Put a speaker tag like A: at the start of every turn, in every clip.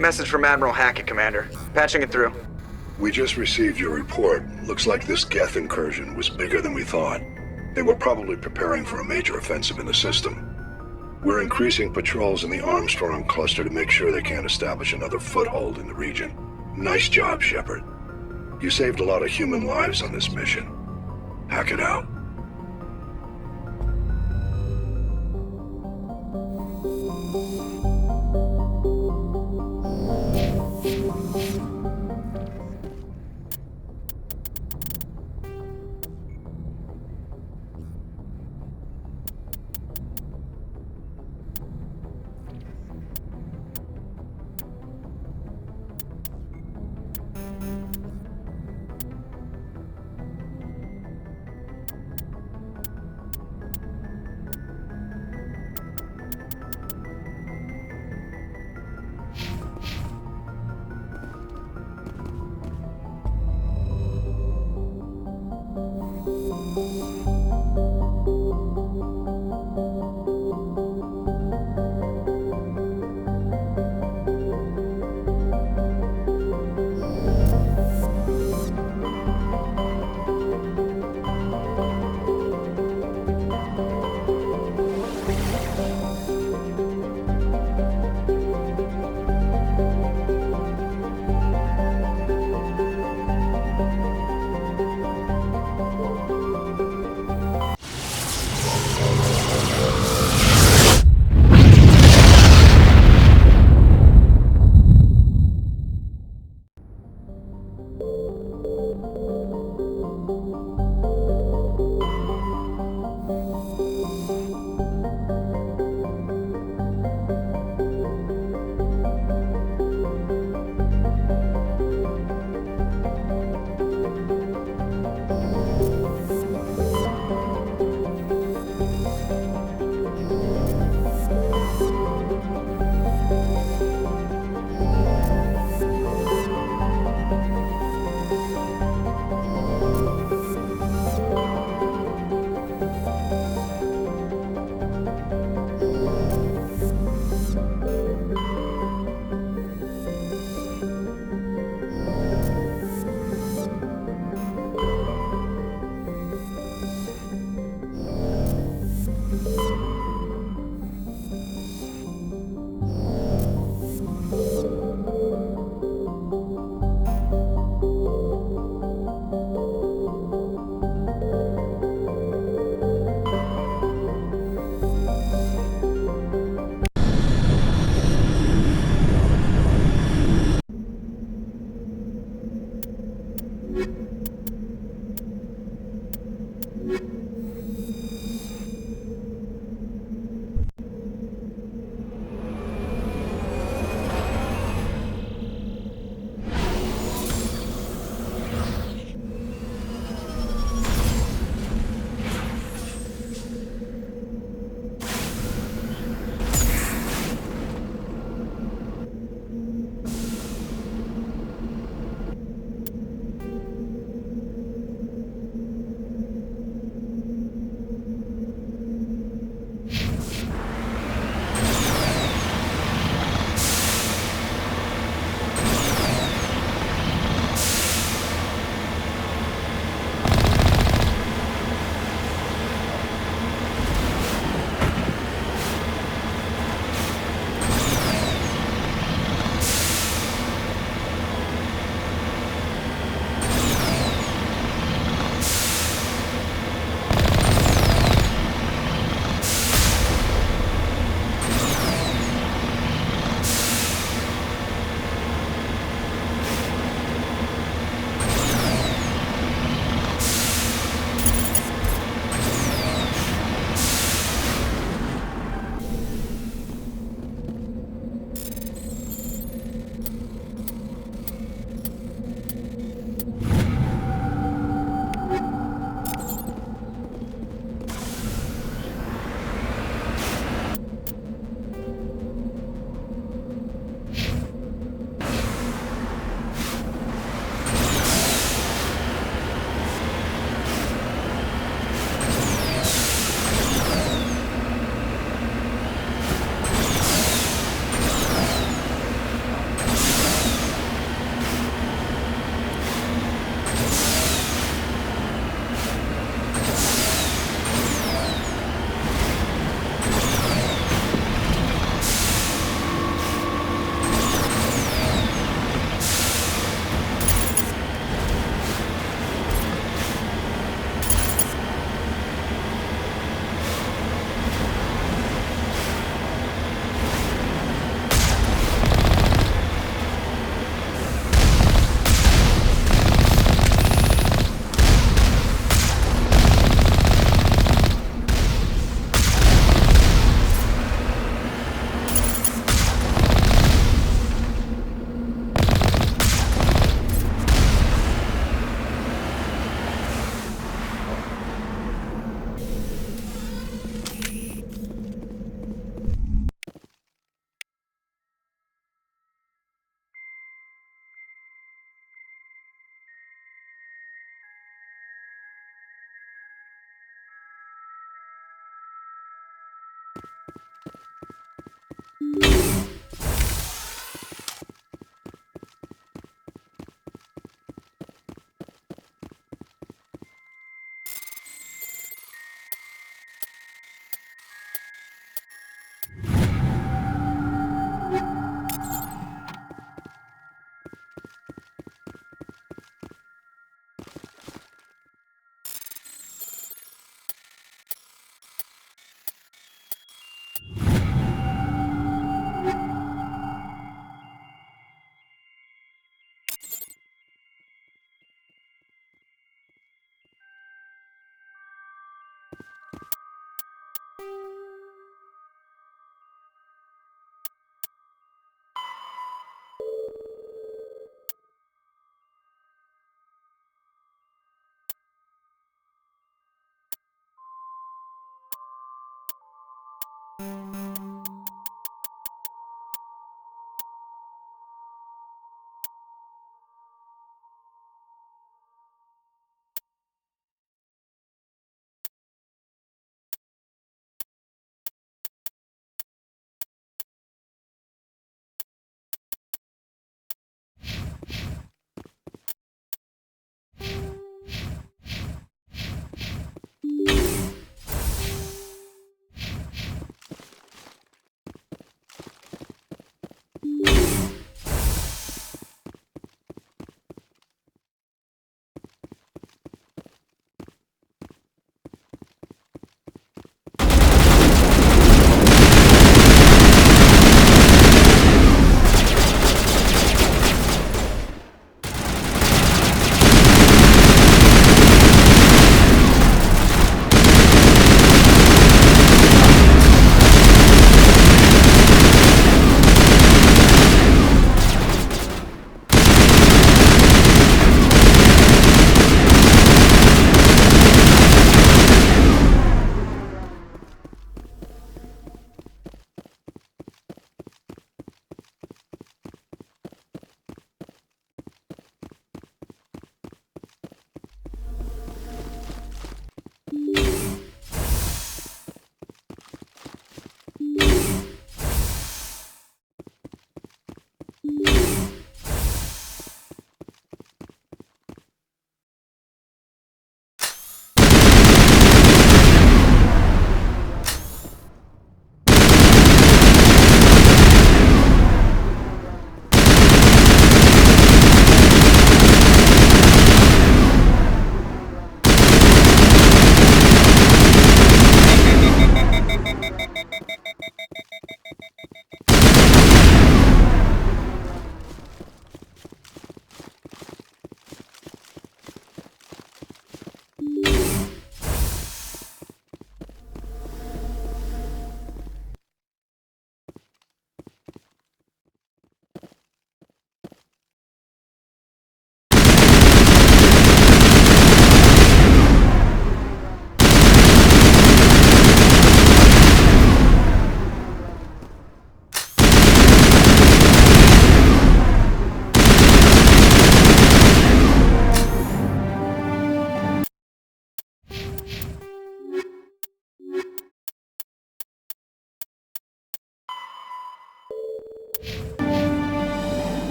A: Message from Admiral Hackett, Commander. Patching it through.
B: We just received your report. Looks like this Geth incursion was bigger than we thought. They were probably preparing for a major offensive in the system. We're increasing patrols in the Armstrong cluster to make sure they can't establish another foothold in the region. Nice job, Shepard. You saved a lot of human lives on this mission. Hackett out.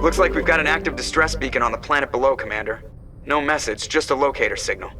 A: Looks like we've got an active distress beacon on the planet below, Commander. No message, just a locator signal.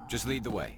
C: Just lead the way.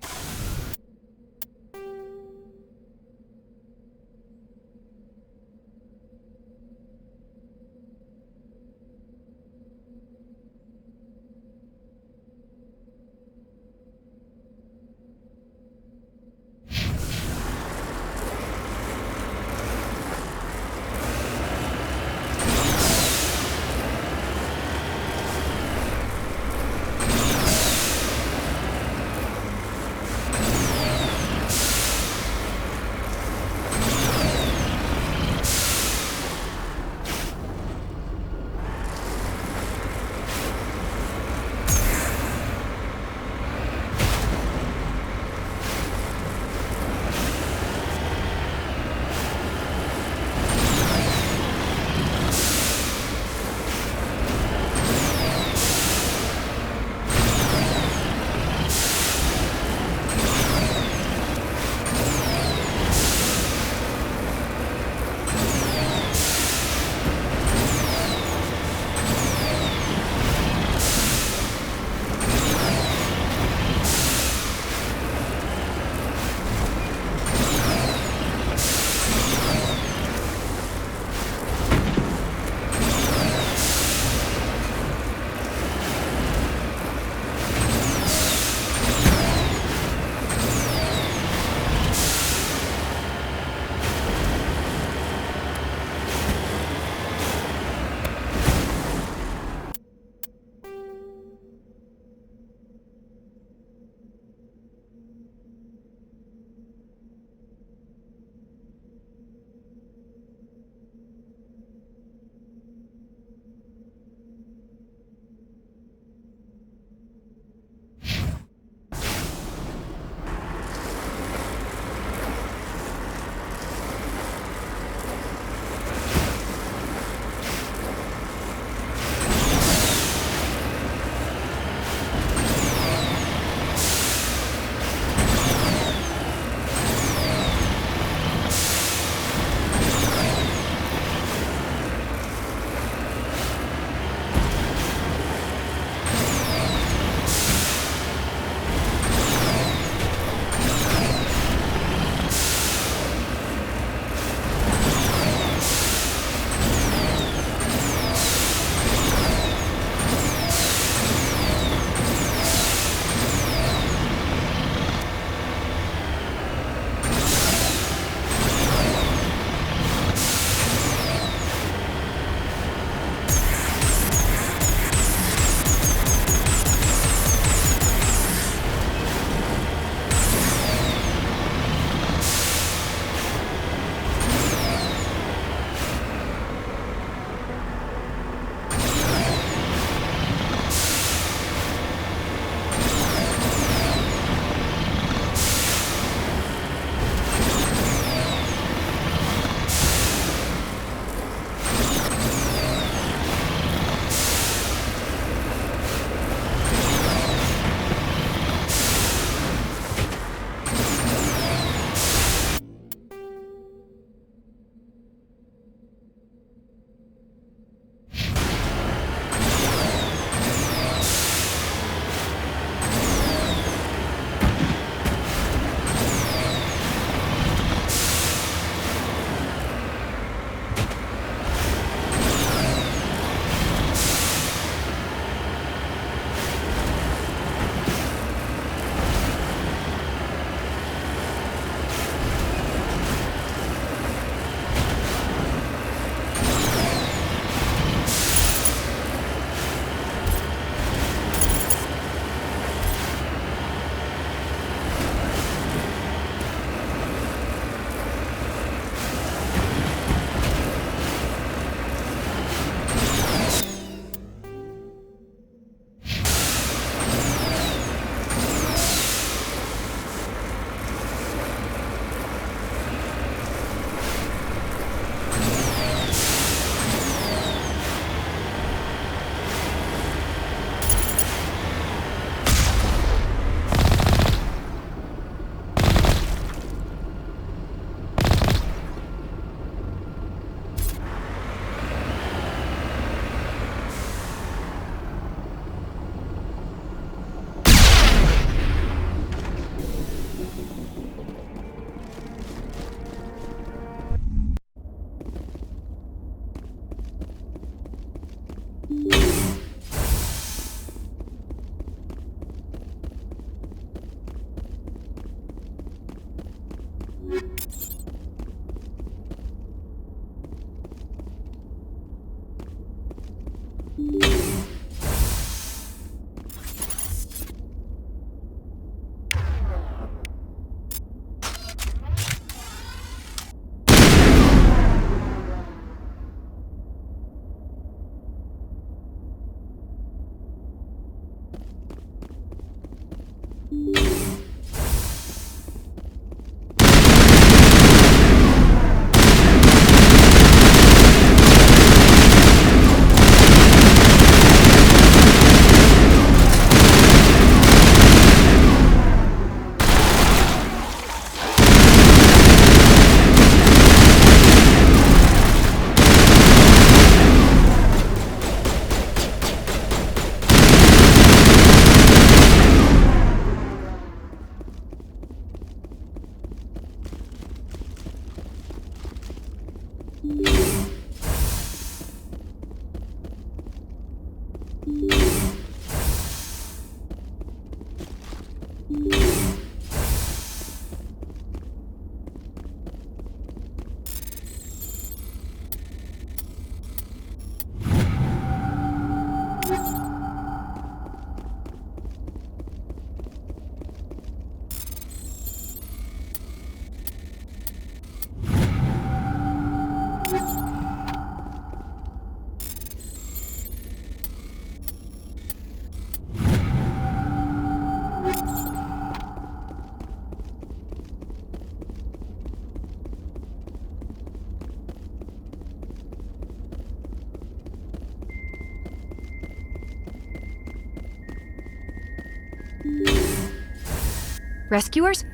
C: Rescuers?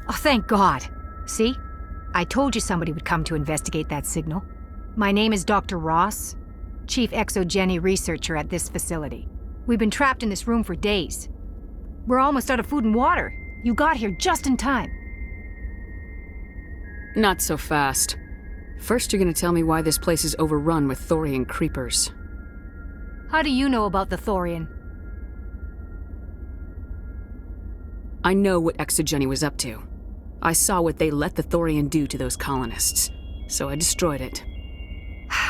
C: Oh, thank God. See? I told you somebody would come to investigate that signal. My name is Dr. Ross, Chief Exogeny Researcher at this facility. We've been trapped in this room for days. We're almost out of food and water. You got here just in time.
D: Not so fast. First, you're gonna tell me why this place is overrun with Thorian creepers.
C: How do you know about the Thorian?
D: I know what Exogeny was up to. I saw what they let the Thorian do to those colonists, so I destroyed it.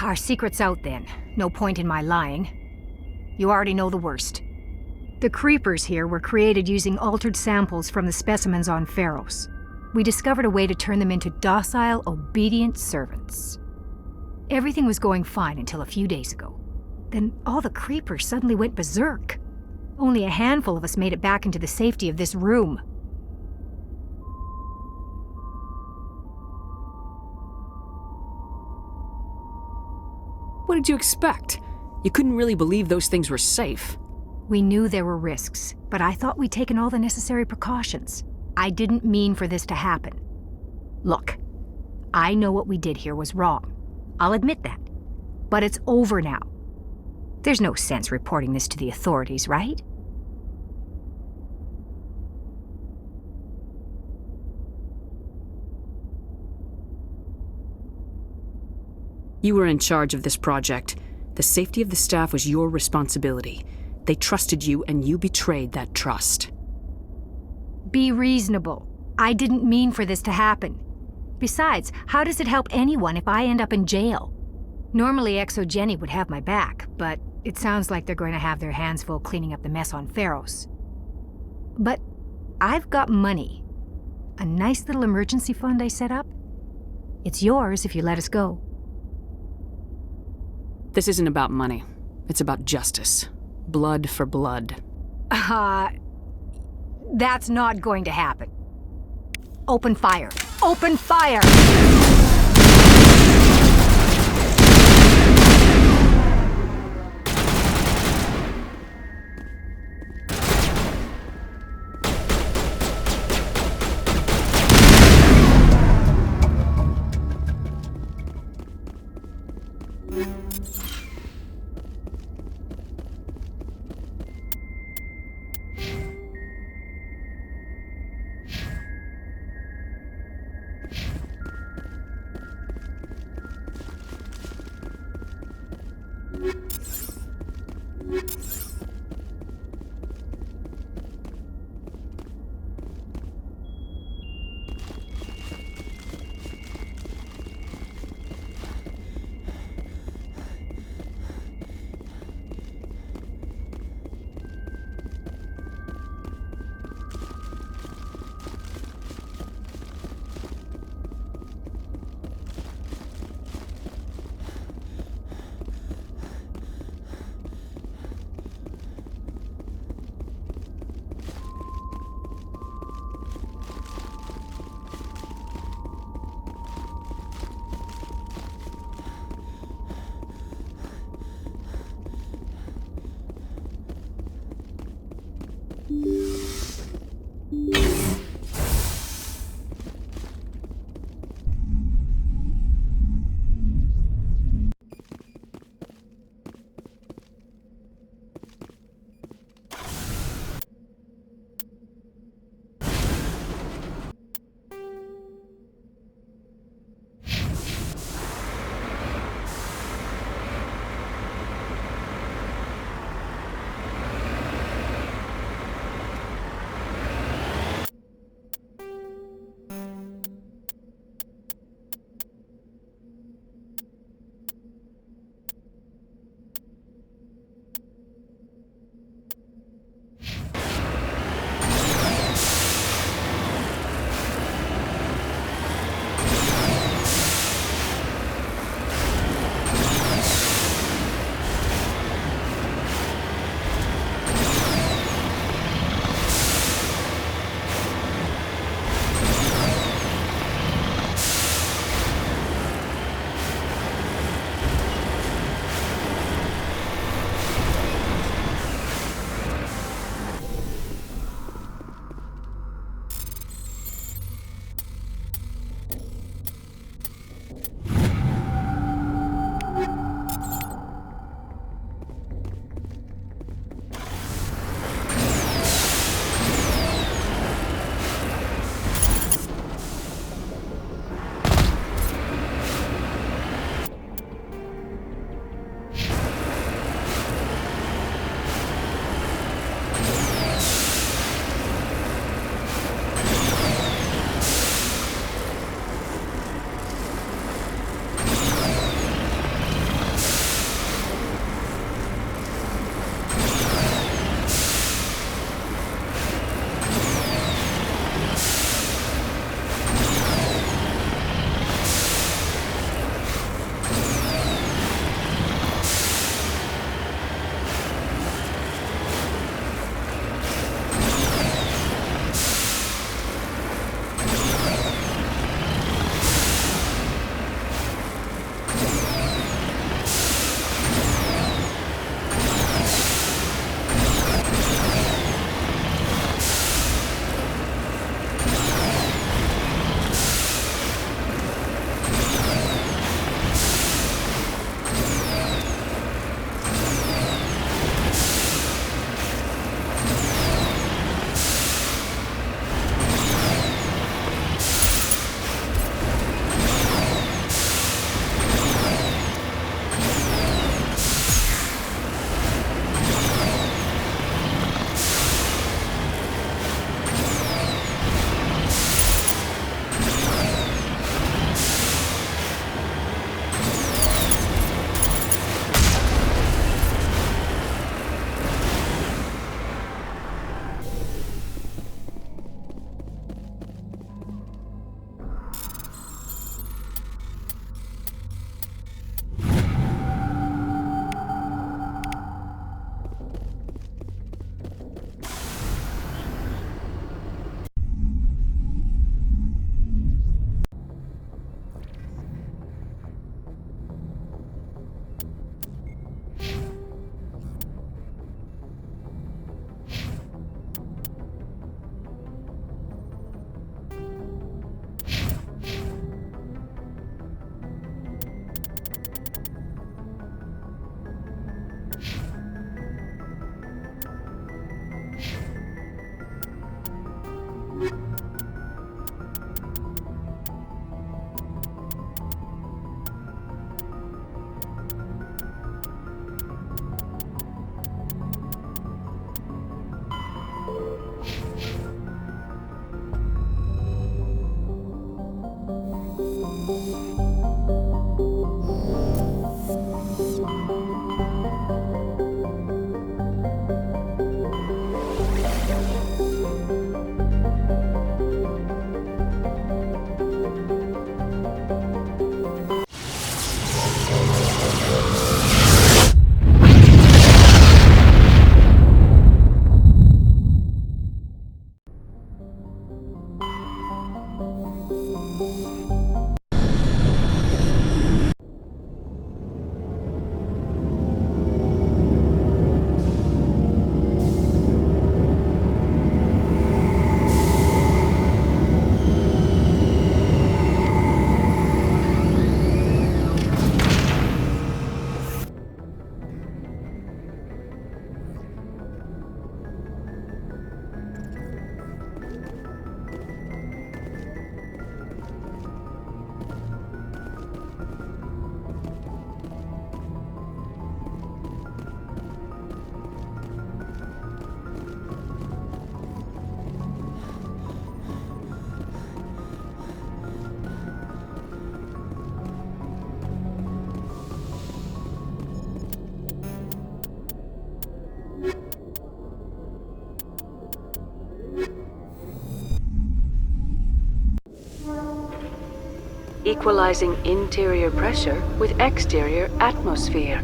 C: Our secret's out then. No point in my lying. You already know the worst. The creepers here were created using altered samples from the specimens on Pharos. We discovered a way to turn them into docile, obedient servants. Everything was going fine until a few days ago. Then all the creepers suddenly went berserk. Only a handful of us made it back into the safety of this room.
D: What did you expect? You couldn't really believe those things were safe.
C: We knew there were risks, but I thought we'd taken all the necessary precautions. I didn't mean for this to happen. Look, I know what we did here was wrong. I'll admit that. But it's over now. There's no sense reporting this to the authorities, right?
D: You were in charge of this project. The safety of the staff was your responsibility. They trusted you, and you betrayed that trust.
C: Be reasonable. I didn't mean for this to happen. Besides, how does it help anyone if I end up in jail? Normally Exogeny would have my back, but it sounds like they're going to have their hands full cleaning up the mess on Pharos. But I've got money. A nice little emergency fund I set up. It's yours if you let us go.
D: This isn't about money. It's about justice. Blood for blood.
C: That's not going to happen. Open fire. Open fire!
E: equalizing interior pressure with exterior atmosphere.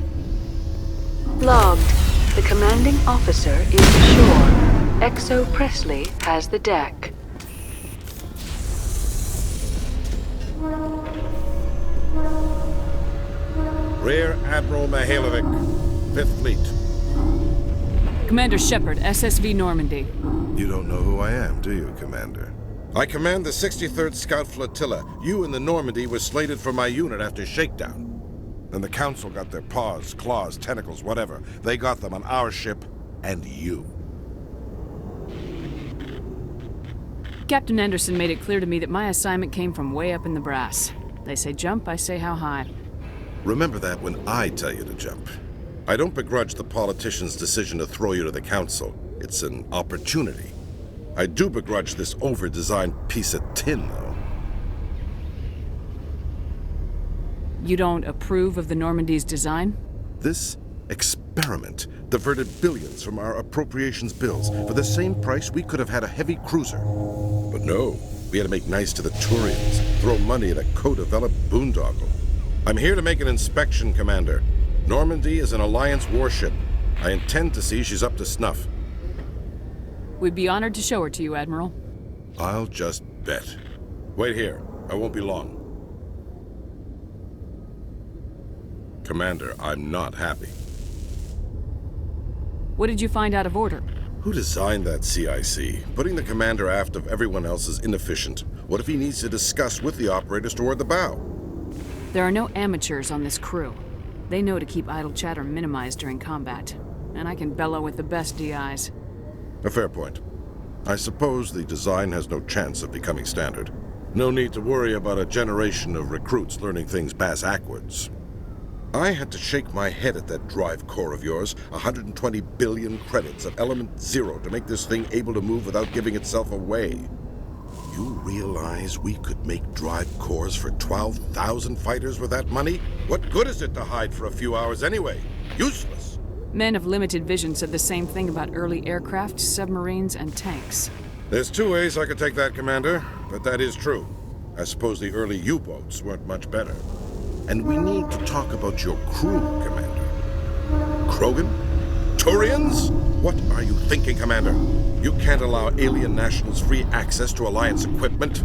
E: Logged. The commanding officer is ashore. Exo Presley has the deck.
F: Rear Admiral Mihailovic, 5th Fleet.
D: Commander Shepard, SSV Normandy.
F: You don't know who I am, do you, Commander? I command the 63rd Scout Flotilla. You and the Normandy were slated for my unit after shakedown. Then the Council got their paws, claws, tentacles, whatever. They got them on our ship, and you.
D: Captain Anderson made it clear to me that my assignment came from way up in the brass. They say jump, I say how high.
F: Remember that when I tell you to jump. I don't begrudge the politician's decision to throw you to the Council. It's an opportunity. I do begrudge this over-designed piece of tin, though.
D: You don't approve of the Normandy's design?
F: This experiment diverted billions from our appropriations bills. For the same price, we could have had a heavy cruiser. But no, we had to make nice to the Turians, throw money at a co-developed boondoggle. I'm here to make an inspection, Commander. Normandy is an Alliance warship. I intend to see she's up to snuff.
D: We'd be honored to show her to you, Admiral.
F: I'll just bet. Wait here. I won't be long. Commander, I'm not happy.
D: What did you find out of order?
F: Who designed that CIC? Putting the commander aft of everyone else is inefficient. What if he needs to discuss with the operators toward the bow?
D: There are no amateurs on this crew. They know to keep idle chatter minimized during combat. And I can bellow with the best DIs.
F: A fair point. I suppose the design has no chance of becoming standard. No need to worry about a generation of recruits learning things bass-ackwards. I had to shake my head at that drive core of yours. 120 billion credits of element 0 to make this thing able to move without giving itself away. You realize we could make drive cores for 12,000 fighters with that money? What good is it to hide for a few hours anyway? Useless!
D: Men of limited vision said the same thing about early aircraft, submarines, and tanks.
F: There's two ways I could take that, Commander, but that is true. I suppose the early U-boats weren't much better. And we need to talk about your crew, Commander. Krogan? Turians? What are you thinking, Commander? You can't allow alien nationals free access to Alliance equipment.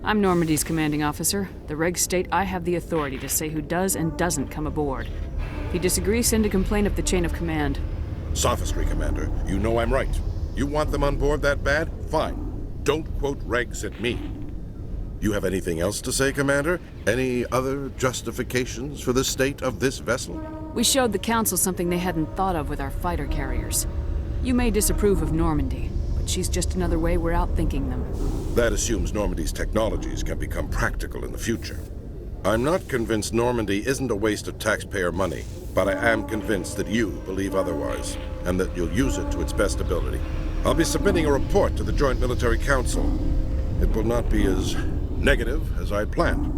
D: I'm Normandy's commanding officer. The regs state I have the authority to say who does and doesn't come aboard. If you disagree, send a complaint up the chain of command.
F: Sophistry, Commander. You know I'm right. You want them on board that bad? Fine. Don't quote regs at me. You have anything else to say, Commander? Any other justifications for the state of this vessel?
D: We showed the Council something they hadn't thought of with our fighter carriers. You may disapprove of Normandy, but she's just another way we're outthinking them.
F: That assumes Normandy's technologies can become practical in the future. I'm not convinced Normandy isn't a waste of taxpayer money, but I am convinced that you believe otherwise, and that you'll use it to its best ability. I'll be submitting a report to the Joint Military Council. It will not be as negative as I'd planned.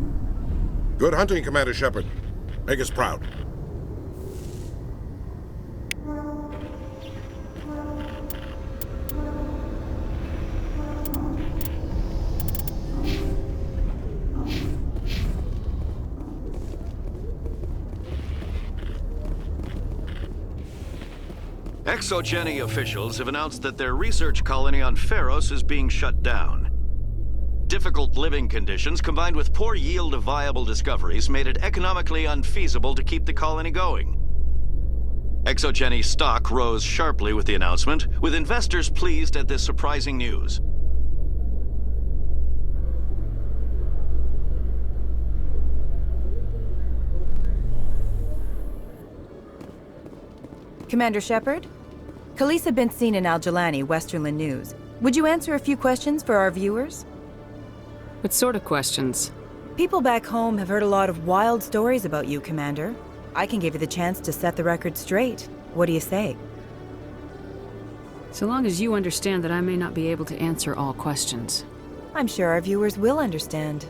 F: Good hunting, Commander Shepard. Make us proud.
G: Exogeny officials have announced that their research colony on Pharos is being shut down. Difficult living conditions combined with poor yield of viable discoveries made it economically unfeasible to keep the colony going. Exogeny stock rose sharply with the announcement, with investors pleased at this surprising news.
H: Commander Shepard? Khaleesa bint seen in Al-Jalani, Westerland News. Would you answer a few questions for our viewers?
D: What sort of questions?
H: People back home have heard a lot of wild stories about you, Commander. I can give you the chance to set the record straight. What do you say?
D: So long as you understand that I may not be able to answer all questions.
H: I'm sure our viewers will understand.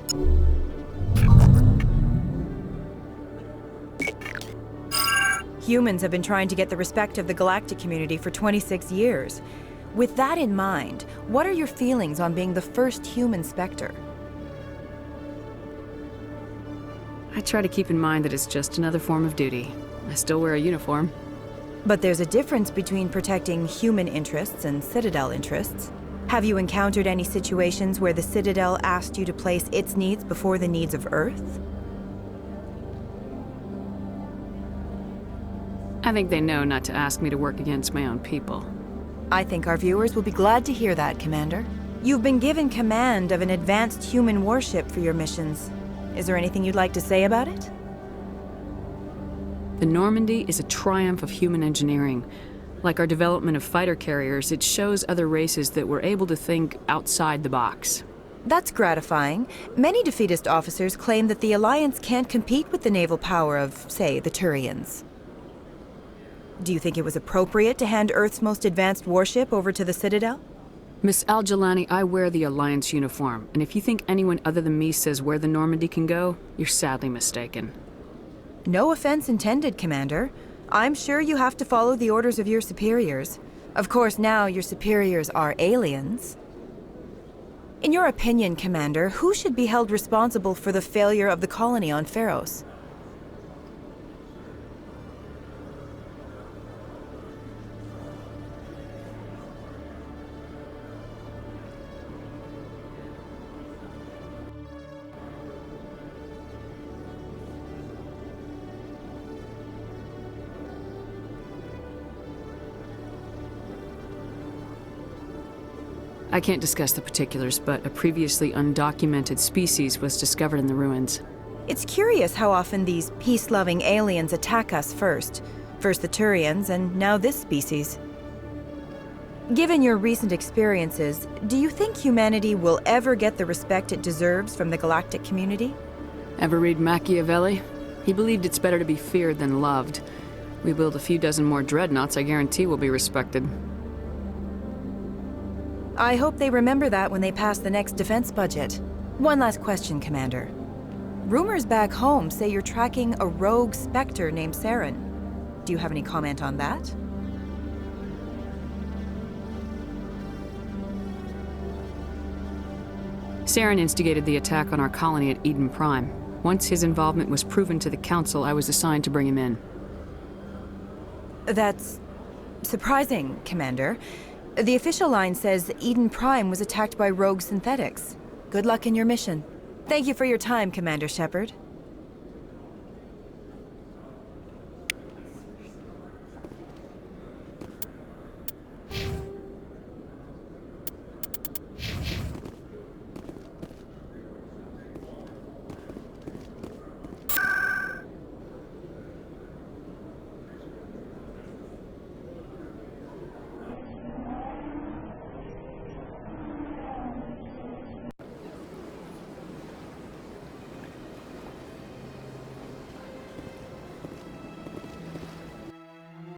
H: Humans have been trying to get the respect of the galactic community for 26 years. With that in mind, what are your feelings on being the first human Spectre?
D: I try to keep in mind that it's just another form of duty. I still wear a uniform.
H: But there's a difference between protecting human interests and Citadel interests. Have you encountered any situations where the Citadel asked you to place its needs before the needs of Earth?
D: I think they know not to ask me to work against my own people.
H: I think our viewers will be glad to hear that, Commander. You've been given command of an advanced human warship for your missions. Is there anything you'd like to say about it?
D: The Normandy is a triumph of human engineering. Like our development of fighter carriers, it shows other races that we're able to think outside the box.
H: That's gratifying. Many defeatist officers claim that the Alliance can't compete with the naval power of, say, the Turians. Do you think it was appropriate to hand Earth's most advanced warship over to the Citadel?
D: Miss Al-Jalani, I wear the Alliance uniform, and if you think anyone other than me says where the Normandy can go, you're sadly mistaken.
H: No offense intended, Commander. I'm sure you have to follow the orders of your superiors. Of course, now your superiors are aliens. In your opinion, Commander, who should be held responsible for the failure of the colony on Pharos?
D: I can't discuss the particulars, but a previously undocumented species was discovered in the ruins.
H: It's curious how often these peace-loving aliens attack us first. First the Turians, and now this species. Given your recent experiences, do you think humanity will ever get the respect it deserves from the galactic community?
D: Ever read Machiavelli? He believed it's better to be feared than loved. We build a few dozen more dreadnoughts, I guarantee we'll be respected.
H: I hope they remember that when they pass the next defense budget. One last question, Commander. Rumors back home say you're tracking a rogue Spectre named Saren. Do you have any comment on that?
D: Saren instigated the attack on our colony at Eden Prime. Once his involvement was proven to the Council, I was assigned to bring him in.
H: That's surprising, Commander. The official line says Eden Prime was attacked by rogue synthetics. Good luck in your mission. Thank you for your time, Commander Shepard.